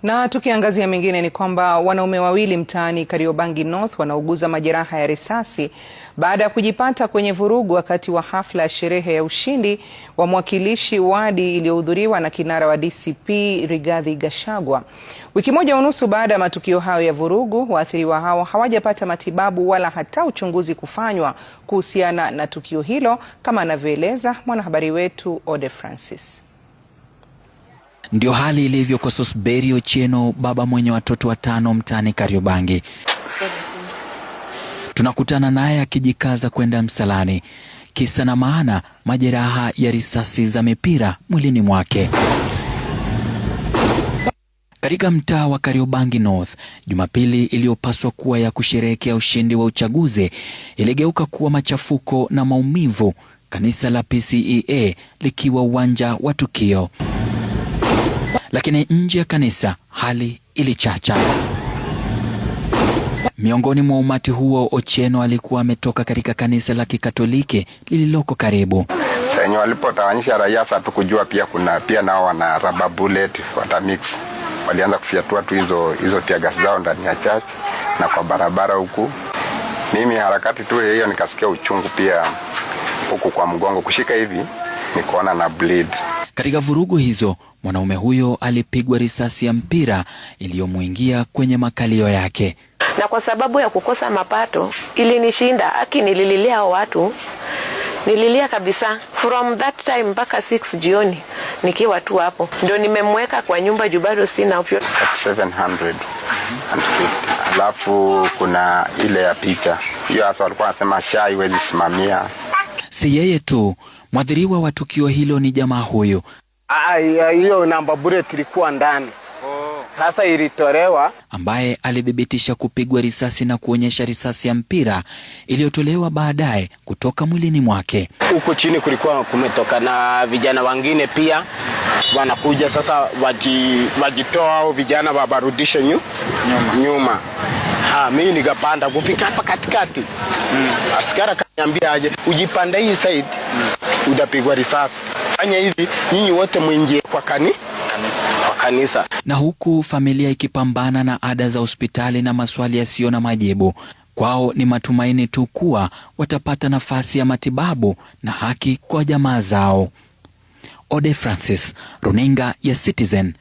Na tukiangazia mengine ni kwamba wanaume wawili mtaani Kariobangi North wanauguza majeraha ya risasi baada ya kujipata kwenye vurugu wakati wa hafla ya sherehe ya ushindi wa mwakilishi wadi iliyohudhuriwa na kinara wa DCP Rigathi Gachagua. Wiki moja unusu baada ya matukio hayo ya vurugu, waathiriwa hao hawajapata matibabu wala hata uchunguzi kufanywa kuhusiana na tukio hilo, kama anavyoeleza mwanahabari wetu Ode Francis. Ndio hali ilivyo kwa Sosberi Ochieno, baba mwenye watoto 5 mtaani Kariobangi. Tunakutana naye akijikaza kwenda msalani. Kisa na maana, majeraha ya risasi za mipira mwilini mwake. Katika mtaa wa Kariobangi North, Jumapili iliyopaswa kuwa ya kusherehekea ushindi wa uchaguzi iligeuka kuwa machafuko na maumivu, kanisa la PCEA likiwa uwanja wa tukio. Lakini nje ya kanisa hali ilichacha. Miongoni mwa umati huo, Ochieno alikuwa ametoka katika kanisa la Kikatoliki lililoko karibu. Senye walipotawanyisha raia, sasa tukujua pia nao wana rubber bullet watamix. Walianza kufiatua tu hizo teargas zao ndani ya church na kwa barabara huku. Mimi harakati tu hiyo nikasikia uchungu pia huku kwa mgongo, kushika hivi nikaona na bleed. Katika vurugu hizo, mwanaume huyo alipigwa risasi ya mpira iliyomuingia kwenye makalio yake. Na kwa sababu ya kukosa mapato ilinishinda, nilililia watu, nililia kabisa from that time mpaka 6 jioni nikiwa tu hapo. Ndio nimemweka kwa nyumba juu bado sina option. 750. Alafu kuna ile ya picha. Hiyo hasa walikuwa wanasema haiwezi simamia. Si yeye tu, mwadhiriwa wa tukio hilo ni jamaa huyu. Hiyo namba bullet ilikuwa ndani. Sasa ilitolewa, ambaye alithibitisha kupigwa risasi na kuonyesha risasi ya mpira iliyotolewa baadaye kutoka mwilini mwake. Huko chini kulikuwa kumetoka na vijana wengine pia wanakuja sasa wajitoa au vijana wabarudishe nyuma. Mimi nikapanda kufika hapa katikati. Askari akaniambia aje, ujipanda hii side utapigwa risasi. Fanya hivi nyinyi wote muingie kwa kanisa. Na huku familia ikipambana na ada za hospitali na maswali yasiyo na majibu, kwao ni matumaini tu kuwa watapata nafasi ya matibabu na haki kwa jamaa zao. Ode Francis, Runinga ya Citizen.